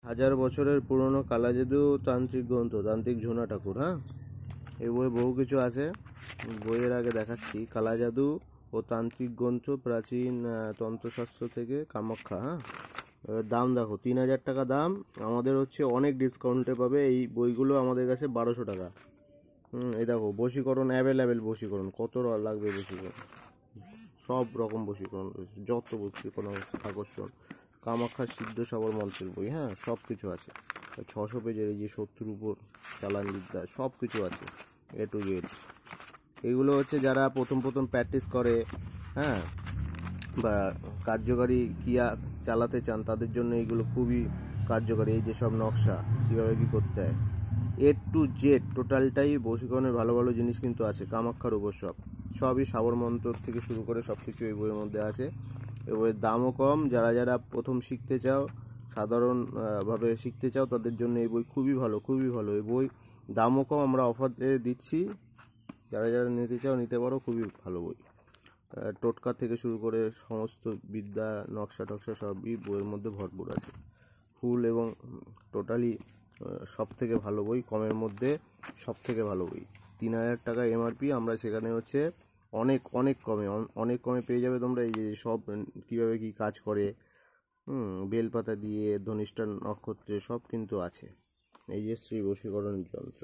হাজার বছরের পুরনো কালাজাদু তান্ত্রিক গ্রন্থ তান্ত্রিক ঝুনা ঠাকুর। হ্যাঁ, এই বই বহু কিছু আছে। বইয়ের আগে দেখাচ্ছি কালাজাদু ও তান্ত্রিক গ্রন্থ প্রাচীন তন্ত্রশাস্ত্র থেকে কামাখ্যা। হ্যাঁ, দাম দেখো 3,000 টাকা দাম। আমাদের হচ্ছে অনেক ডিসকাউন্টে পাবে এই বইগুলো আমাদের কাছে 1200 টাকা। এই দেখো বশীকরণ অ্যাভেলেবেল, বশীকরণ কত লাগবে, বশীকরণ সব রকম বশীকরণ রয়েছে, যত বশীকরণ আকর্ষণ কামাখ্যা সিদ্ধ সাবর মন্ত্রের বই। হ্যাঁ, সব কিছু আছে। 600 পেজের এই যে শত্রুর উপর চালান বিদ্যা সব কিছু আছে এ টু জেড। এগুলো হচ্ছে যারা প্রথম প্র্যাকটিস করে, হ্যাঁ, বা কার্যকারী ক্রিয়া চালাতে চান তাদের জন্য এইগুলো খুবই কার্যকারী। এই যে সব নকশা কীভাবে কী করতে হয় এ টু জেড টোটালটাই বশীকরণের ভালো ভালো জিনিস কিন্তু আছে কামাখ্যার উপর। সবই সাবর মন্ত্র থেকে শুরু করে সব কিছু এই বইয়ের মধ্যে আছে। এই বইয়ের দামও কম। যারা প্রথম শিখতে চাও, সাধারণভাবে শিখতে চাও তাদের জন্য এই বই খুবই ভালো, খুবই ভালো। এই বই দামও কম, আমরা অফারে দিচ্ছি। যারা নিতে চাও নিতে পারো, খুবই ভালো বই। টোটকা থেকে শুরু করে সমস্ত বিদ্যা নকশা টকশা সবই বইয়ের মধ্যে ভরপুর আছে। ফুল এবং টোটালি সব থেকে ভালো বই, কমের মধ্যে সব থেকে ভালো বই। 3,000 টাকা এমআরপি, আমরা সেখানে হচ্ছে অনেক কমে পেয়ে যাবে তোমরা। এই যে সব কীভাবে কী কাজ করে, বেলপাতা দিয়ে ধনিষ্ঠা নক্ষত্রে সব কিন্তু আছে। এই যে শ্রী বশীকরণ যন্ত্র,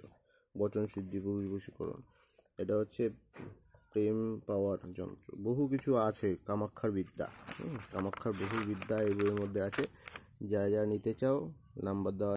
বচন সিদ্ধি পুরুষ বশীকরণ, এটা হচ্ছে প্রেম পাওয়ার যন্ত্র, বহু কিছু আছে কামাখ্যার বিদ্যা। কামাখ্যার বহু বিদ্যা এই বইয়ের মধ্যে আছে। যা নিতে চাও নাম্বার দেওয়া